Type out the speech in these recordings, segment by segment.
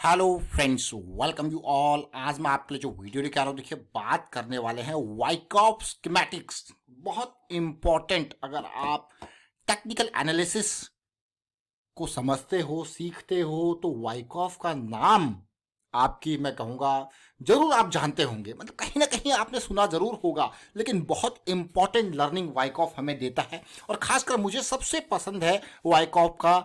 Hello friends, welcome you all. आज मैं आपके लिए जो वीडियो लेके आ रहा हूँ, देखिए बात करने वाले हैं वाइकॉफ स्कीमेटिक्स। बहुत इंपॉर्टेंट, अगर आप टेक्निकल एनालिसिस को समझते हो, सीखते हो, तो वाइकॉफ का नाम आपकी मैं कहूँगा जरूर आप जानते होंगे, मतलब कहीं ना कहीं आपने सुना जरूर होगा। लेकिन बहुत इंपॉर्टेंट लर्निंग वाइकॉफ हमें देता है, और खासकर मुझे सबसे पसंद है वाइकॉफ का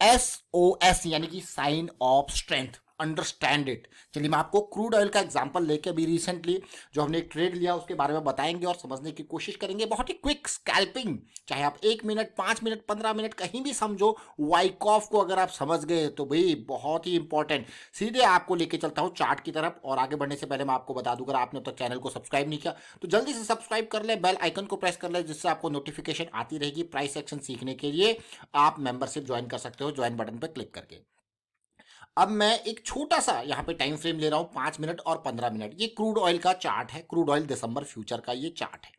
SOS, यानी कि sign of strength, understand it. चलिए मैं आपको क्रूड ऑयल का एग्जांपल लेके अभी रिसेंटली जो हमने एक ट्रेड लिया उसके बारे में बताएंगे और समझने की कोशिश करेंगे। बहुत ही क्विक स्कैल्पिंग, चाहे आप 1 मिनट, 5 मिनट, 15 मिनट कहीं भी समझो, वाइकॉफ को अगर आप समझ गए तो भाई बहुत ही इंपॉर्टेंट। सीधे आपको लेके चलता हूँ चार्ट की तरफ, और आगे बढ़ने से पहले मैं आपको बता दूं, अगर आपने अब तक चैनल को सब्सक्राइब नहीं किया तो जल्दी से सब्सक्राइब कर ले, बेल आइकन को प्रेस कर ले, जिससे आपको नोटिफिकेशन आती रहेगी। प्राइस एक्शन सीखने के लिए आप मेंबरशिप ज्वाइन कर सकते हो, ज्वाइन बटन पर क्लिक करके। अब मैं एक छोटा सा यहाँ पे टाइम फ्रेम ले रहा हूँ, 5 मिनट और 15 मिनट। ये क्रूड ऑयल का चार्ट है, क्रूड ऑयल दिसंबर फ्यूचर का ये चार्ट है।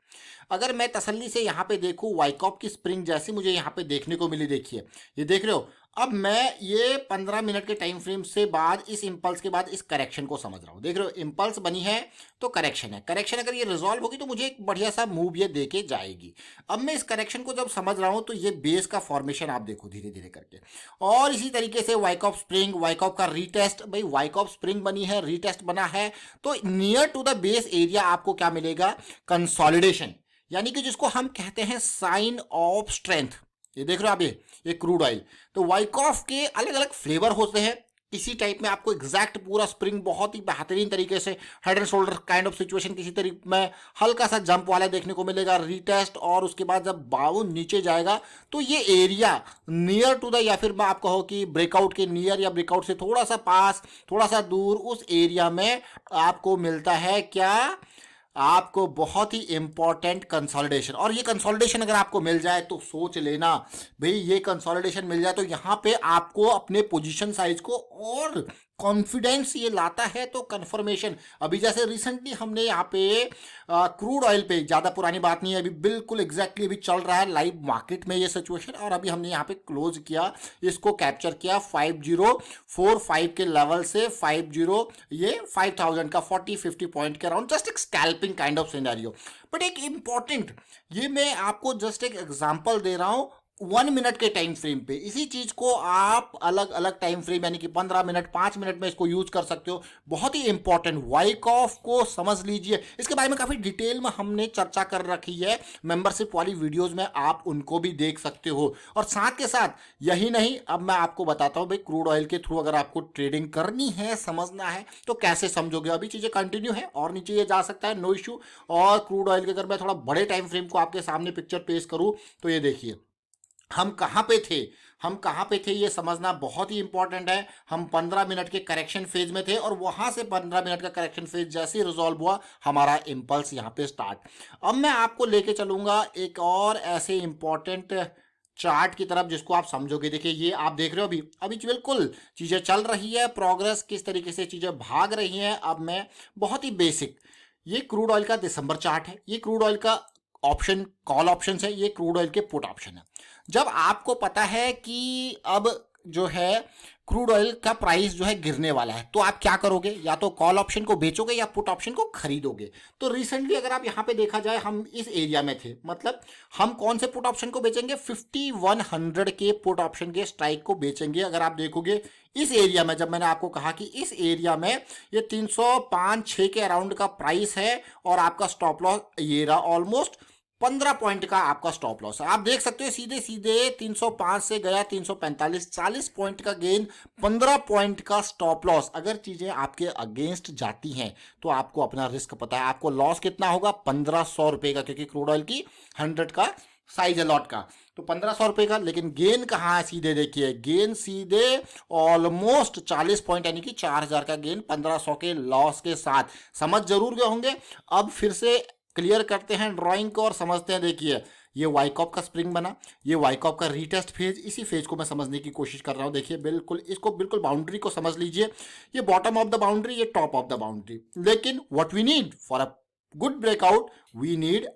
अगर मैं तसल्ली से यहाँ पे देखूँ, वाइकॉफ की स्प्रिंग जैसी मुझे यहाँ पे देखने को मिली, देखिए ये देख रहे हो। अब मैं ये 15 मिनट के टाइम फ्रेम से बाद, इस इंपल्स के बाद इस करेक्शन को समझ रहा हूँ। देख रहे हो, इंपल्स बनी है तो करेक्शन है, करेक्शन अगर ये रिजॉल्व होगी तो मुझे एक बढ़िया सा मूव ये दे के जाएगी। अब मैं इस करेक्शन को जब समझ रहा हूँ तो ये बेस का फॉर्मेशन आप देखो धीरे धीरे करके। और इसी तरीके से वाइकॉफ स्प्रिंग, वाइकॉफ का रीटेस्ट, भाई वाइकॉफ स्प्रिंग बनी है, रीटेस्ट बना है, तो near to the base area आपको क्या मिलेगा? कंसोलिडेशन, यानी कि जिसको हम कहते हैं साइन ऑफ स्ट्रेंथ। ये देख रहे हो आप, ये क्रूड ऑयल। तो वाइकॉफ के अलग अलग फ्लेवर होते हैं। इसी टाइप में आपको एग्जैक्ट पूरा स्प्रिंग बहुत ही बेहतरीन तरीके से head and shoulder kind of situation किसी तरीके में हल्का सा जंप वाला देखने को मिलेगा, रीटेस्ट, और उसके बाद जब बाउन नीचे जाएगा तो ये एरिया नियर टू द, या फिर मैं आपको कहो कि ब्रेकआउट के नियर या ब्रेकआउट से थोड़ा सा पास, थोड़ा सा दूर, उस एरिया में आपको मिलता है क्या? आपको बहुत ही इंपॉर्टेंट कंसोलिडेशन। और ये कंसोलिडेशन अगर आपको मिल जाए तो सोच लेना भाई, ये कंसोलिडेशन मिल जाए तो यहाँ पे आपको अपने पोजीशन साइज को और कॉन्फिडेंस ये लाता है। तो कंफर्मेशन, अभी जैसे रिसेंटली हमने यहाँ पे क्रूड ऑयल पे, ज़्यादा पुरानी बात नहीं है, अभी बिल्कुल एग्जैक्टली अभी चल रहा है लाइव मार्केट में ये सिचुएशन, और अभी हमने यहाँ पे क्लोज किया, इसको कैप्चर किया 5045 के लेवल से 50, ये 5000 का 40-50 पॉइंट के अराउंड, जस्ट एक scalping kind of scenario. But एक इंपॉर्टेंट, ये मैं आपको जस्ट एक एग्जांपल दे रहा हूं 1 मिनट के टाइम फ्रेम पे। इसी चीज को आप अलग अलग टाइम फ्रेम, यानी कि 15 मिनट, 5 मिनट में इसको यूज कर सकते हो। बहुत ही इंपॉर्टेंट, वाइकॉफ को समझ लीजिए। इसके बारे में काफी डिटेल में हमने चर्चा कर रखी है मेंबरशिप वाली वीडियोस में, आप उनको भी देख सकते हो। और साथ के साथ यही नहीं, अब मैं आपको बताता हूं भाई क्रूड ऑयल के थ्रू अगर आपको ट्रेडिंग करनी है, समझना है, तो कैसे समझोगे। अभी चीजें कंटिन्यू है और नीचे ये जा सकता है, नो इश्यू। और क्रूड ऑयल के अगर मैं थोड़ा बड़े टाइम फ्रेम को आपके सामने पिक्चर पेश करूं तो ये देखिए हम कहाँ पे थे, हम कहाँ पे थे, ये समझना बहुत ही इंपॉर्टेंट है। हम 15 मिनट के करेक्शन फेज में थे, और वहां से 15 मिनट का करेक्शन फेज जैसे ही रिजॉल्व हुआ, हमारा इंपल्स यहाँ पे स्टार्ट। अब मैं आपको लेके चलूंगा एक और ऐसे इंपॉर्टेंट चार्ट की तरफ जिसको आप समझोगे। देखिए ये आप देख रहे हो, अभी अभी बिल्कुल चीजें चल रही है, प्रोग्रेस किस तरीके से चीजें भाग रही हैं। अब मैं बहुत ही बेसिक, ये क्रूड ऑयल का दिसंबर चार्ट है, ये क्रूड ऑयल का ऑप्शन कॉल ऑप्शन है, ये क्रूड ऑयल के पुट ऑप्शन है। जब आपको पता है कि अब जो है क्रूड ऑयल का प्राइस जो है गिरने वाला है, तो आप क्या करोगे? या तो कॉल ऑप्शन को बेचोगे या पुट ऑप्शन को खरीदोगे। तो रिसेंटली अगर आप यहाँ पे देखा जाए, हम इस एरिया में थे, मतलब हम कौन से पुट ऑप्शन को बेचेंगे? 5100 के पुट ऑप्शन के स्ट्राइक को बेचेंगे। अगर आप देखोगे इस एरिया में, जब मैंने आपको कहा कि इस एरिया में ये 305-6 के अराउंड का प्राइस है, और आपका स्टॉप लॉस ये रहा ऑलमोस्ट 15 पॉइंट का आपका स्टॉप लॉस है। आप देख सकते हो सीधे सीधे 305 से गया 345, 40 पॉइंट का गेन, 15 पॉइंट का स्टॉप लॉस। अगर चीजें आपके अगेंस्ट जाती हैं तो आपको अपना रिस्क पता है, आपको लॉस कितना होगा? 1500 रुपए का, क्योंकि क्रूड ऑयल की 100 का साइज है लॉट का, तो 1500 रुपए का। लेकिन गेन कहाँ है? सीधे देखिए, गेन सीधे ऑलमोस्ट 40 पॉइंट, यानी कि 4000 का गेन 1500 के लॉस के साथ। समझ जरूर गए होंगे। अब फिर से क्लियर करते हैं ड्राइंग को और समझते हैं। देखिए ये वाइकॉफ का स्प्रिंग बना, ये वाइकॉफ का रीटेस्ट फेज, इसी फेज को मैं समझने की कोशिश कर रहा हूं। देखिए बिल्कुल इसको, बिल्कुल बाउंड्री को समझ लीजिए। ये बॉटम ऑफ द बाउंड्री, ये टॉप ऑफ द बाउंड्री। लेकिन what we need for a good breakout, we need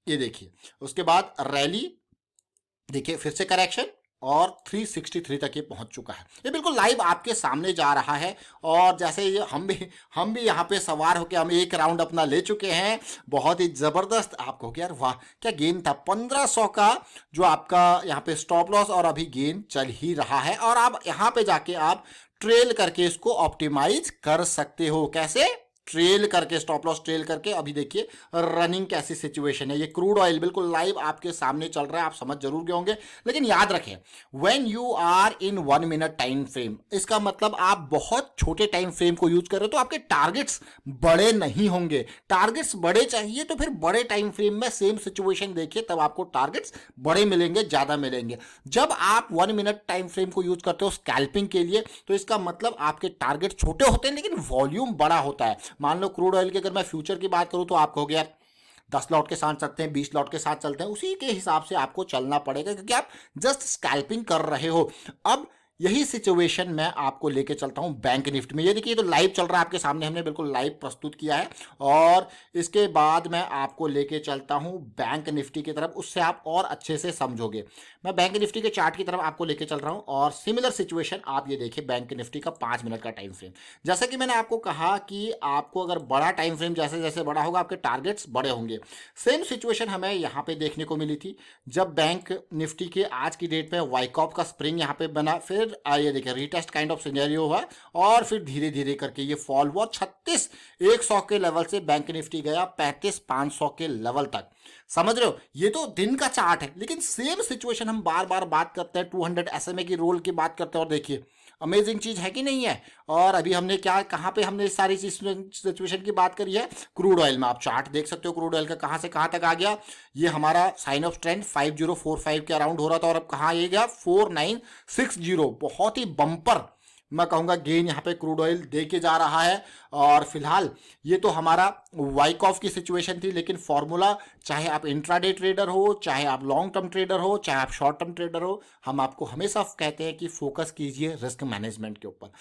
ये देखिए उसके बाद रैली, देखिए फिर से करेक्शन, और 363 तक ये पहुंच चुका है। ये बिल्कुल लाइव आपके सामने जा रहा है। और जैसे ये हम भी यहाँ पे सवार होकर हम एक राउंड अपना ले चुके हैं। बहुत ही ज़बरदस्त। आप कहोगे यार वाह क्या गेन था, 1500 का जो आपका यहाँ पे स्टॉप लॉस, और अभी गेन चल ही रहा है। और आप यहाँ पे जाके आप ट्रेल करके इसको ऑप्टिमाइज कर सकते हो। कैसे? ट्रेल करके, स्टॉप लॉस ट्रेल करके। अभी देखिए रनिंग कैसी सिचुएशन है। ये क्रूड ऑयल बिल्कुल लाइव आपके सामने चल रहा है, आप समझ जरूर गए होंगे। लेकिन याद रखें, when you are in 1 minute time frame, इसका मतलब आप बहुत छोटे टाइम फ्रेम को यूज कर रहे हो तो आपके टारगेट्स बड़े नहीं होंगे। टारगेट्स बड़े चाहिए तो फिर बड़े टाइम फ्रेम में सेम सिचुएशन देखिए, तब आपको टारगेट्स बड़े मिलेंगे, ज्यादा मिलेंगे। जब आप 1 मिनट टाइम फ्रेम को यूज करते हो स्कैल्पिंग के लिए, तो इसका मतलब आपके टारगेट छोटे होते हैं लेकिन वॉल्यूम बड़ा होता है। मान लो क्रूड ऑयल की अगर मैं फ्यूचर की बात करूं तो आप कहोगे यार 10 लॉट के साथ चलते हैं, 20 लॉट के साथ चलते हैं, उसी के हिसाब से आपको चलना पड़ेगा क्योंकि आप जस्ट स्कैल्पिंग कर रहे हो। अब यही सिचुएशन मैं आपको लेके चलता हूं बैंक निफ्टी में। ये देखिए तो लाइव चल रहा है आपके सामने, हमने बिल्कुल लाइव प्रस्तुत किया है। और इसके बाद मैं आपको लेके चलता हूं बैंक निफ्टी की तरफ, उससे आप और अच्छे से समझोगे। मैं बैंक निफ्टी के चार्ट की तरफ आपको लेके चल रहा हूं और सिमिलर सिचुएशन आप ये देखिए बैंक निफ्टी का 5 मिनट का टाइम फ्रेम। जैसा कि मैंने आपको कहा कि आपको अगर बड़ा टाइम फ्रेम जैसे जैसे बड़ा होगा आपके टारगेट्स बड़े होंगे। सेम सिचुएशन हमें यहाँ पे देखने को मिली थी जब बैंक निफ्टी के आज की डेट में वाइकॉप का स्प्रिंग यहाँ पे बना, फिर ये देखिए रीटेस्ट काइंड ऑफ सिनेरियो हुआ और फिर धीरे धीरे करके ये फॉल हुआ। 36,100 के लेवल से बैंक निफ्टी गया 35,500 के लेवल तक। समझ रहे हो? ये तो दिन का चार्ट है, लेकिन सेम सिचुएशन हम बार बार बात करते हैं 200 SMA की रोल की बात करते हैं और देखिए अमेजिंग चीज है कि नहीं है। और अभी हमने क्या, कहां पे हमने इस सारी सिचुएशन की बात करी है? क्रूड ऑयल में। आप चार्ट देख सकते हो क्रूड ऑयल का कहां से कहां तक आ गया। ये हमारा साइन ऑफ ट्रेंड 5045 के अराउंड हो रहा था और अब कहां ये गया 4960। बहुत ही बम्पर मैं कहूंगा गेन यहाँ पे क्रूड ऑयल दे के जा रहा है। और फिलहाल ये तो हमारा वाइक ऑफ की सिचुएशन थी, लेकिन फॉर्मूला चाहे आप इंट्राडे ट्रेडर हो, चाहे आप लॉन्ग टर्म ट्रेडर हो, चाहे आप शॉर्ट टर्म ट्रेडर हो, हम आपको हमेशा कहते हैं कि फोकस कीजिए रिस्क मैनेजमेंट के ऊपर।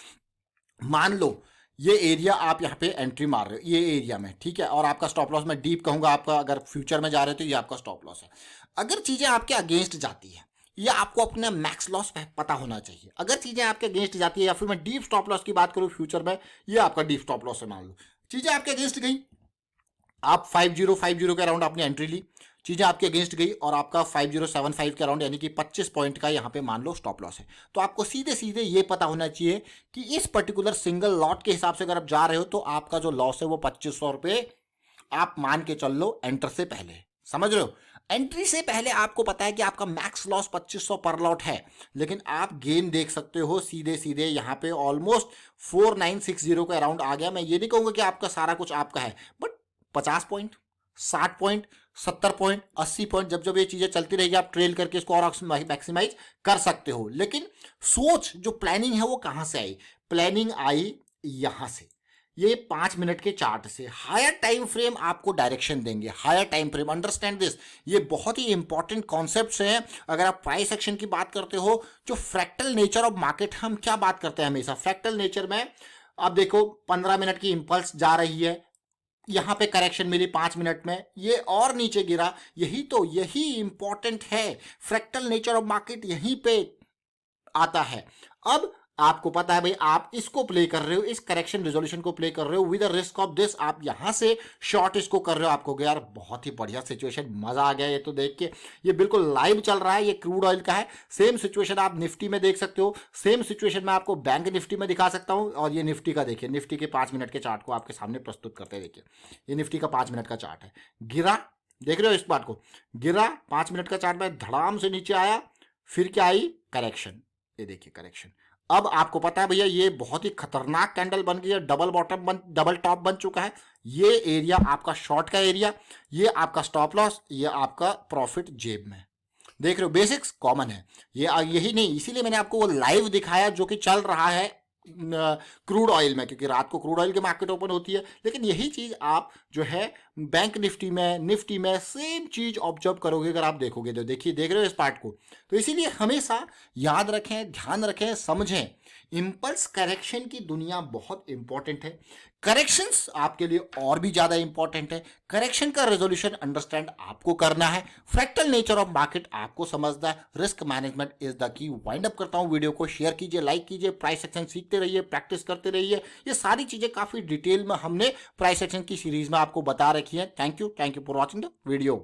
मान लो ये एरिया आप यहाँ पे एंट्री मार रहे हो ये एरिया में, ठीक है, और आपका स्टॉप लॉस मैं डीप कहूंगा, आपका अगर फ्यूचर में जा रहे हो तो ये आपका स्टॉप लॉस है। अगर चीजें आपके अगेंस्ट जाती है, ये आपको अपना मैक्स लॉस पता होना चाहिए। अगर चीजें आपके अगेंस्ट जाती है, या फिर मैं डीप स्टॉप लॉस की बात करूं फ्यूचर में, ये आपका डीप स्टॉप लॉस है। मान लो चीजें आपके अगेंस्ट गई, आप 5050 के अराउंड आपने एंट्री ली, चीजें आपके अगेंस्ट गई और आपका 5075 के अराउंड यानी कि 25 पॉइंट का यहाँ पे मान लो स्टॉप लॉस है, तो आपको सीधे सीधे ये पता होना चाहिए कि इस पर्टिकुलर सिंगल लॉट के हिसाब से अगर आप जा रहे हो तो आपका जो लॉस है वो 2500 रुपये आप मान के चल लो एंटर से पहले। समझ रहे हो? एंट्री से पहले आपको पता है कि आपका मैक्स लॉस 2500 पर लॉट है, लेकिन आप गेन देख सकते हो सीधे सीधे यहाँ पे ऑलमोस्ट 4960 के अराउंड आ गया। मैं ये नहीं कहूंगा कि आपका सारा कुछ आपका है, but 50 point, 60 point, 70 point, 80 point, जब जब ये चीजें चलती रहेगी आप ट्रेल करके इसको और मैक्सिमाइज कर सकते हो। लेकिन सोच जो प्लानिंग है वो कहां से आई? प्लानिंग आई यहां से, ये 5 मिनट के चार्ट से। हायर टाइम फ्रेम आपको डायरेक्शन देंगे, higher time frame, understand this. ये बहुत ही इंपॉर्टेंट कॉन्सेप्ट्स हैं। अगर आप प्राइस एक्शन की बात करते हो, जो फ्रैक्टल नेचर ऑफ मार्केट, हम क्या बात करते हैं हमेशा फ्रैक्टल नेचर में। अब देखो 15 मिनट की इंपल्स जा रही है, यहां पे करेक्शन मिली 5 मिनट में, ये और नीचे गिरा। यही इंपॉर्टेंट है, फ्रैक्टल नेचर ऑफ मार्केट यहीं पे आता है। अब आपको पता है भाई आप इसको प्ले कर रहे हो, इस करेक्शन रिजोल्यूशन को प्ले कर रहे हो with the risk of this, आप यहां से शॉर्ट इसको कर रहे हो। आपको यार बहुत ही बढ़िया सिचुएशन, मजा आ गया ये तो देख के। ये बिल्कुल लाइव चल रहा है, ये क्रूड ऑयल का है। सेम सिचुएशन आप निफ्टी में देख सकते हो, सेम सिचुएशन मैं आपको बैंक निफ्टी में दिखा सकता हूं। और ये निफ्टी का देखिए, निफ्टी के 5 मिनट के चार्ट को आपके सामने प्रस्तुत करते हैं। देखिए ये निफ्टी का 5 मिनट का चार्ट है, गिरा, देख रहे हो इस बात को, गिरा 5 मिनट का चार्ट में धड़ाम से नीचे आया, फिर क्या आई? करेक्शन। ये देखिए करेक्शन। अब आपको पता है भैया ये बहुत ही खतरनाक कैंडल बन गई है, डबल टॉप बन चुका है। ये एरिया आपका शॉर्ट का एरिया, ये आपका स्टॉप लॉस, ये आपका प्रॉफिट जेब में। देख रहे हो बेसिक्स कॉमन है। ये यही नहीं, इसीलिए मैंने आपको वो लाइव दिखाया जो कि चल रहा है क्रूड ऑयल में, क्योंकि रात को क्रूड ऑयल की मार्केट ओपन होती है। लेकिन यही चीज आप जो है बैंक निफ्टी में सेम चीज ऑब्जर्व करोगे अगर आप देखोगे तो। देखिए, देख रहे हो इस पार्ट को। तो इसीलिए हमेशा याद रखें, ध्यान रखें, समझें, इंपल्स करेक्शन की दुनिया बहुत इंपॉर्टेंट है। करेक्शंस आपके लिए और भी ज्यादा इंपॉर्टेंट है। करेक्शन का रेजोल्यूशन अंडरस्टैंड आपको करना है, फ्रैक्टल नेचर ऑफ मार्केट आपको समझना है, risk management is the key. Wind up करता हूं, वीडियो को शेयर कीजिए, लाइक कीजिए, प्राइस एक्शन सीखते रहिए, प्रैक्टिस करते रहिए। ये सारी चीजें काफी डिटेल में हमने प्राइस एक्शन की सीरीज में आपको बता रखी है। Thank you for watching the video.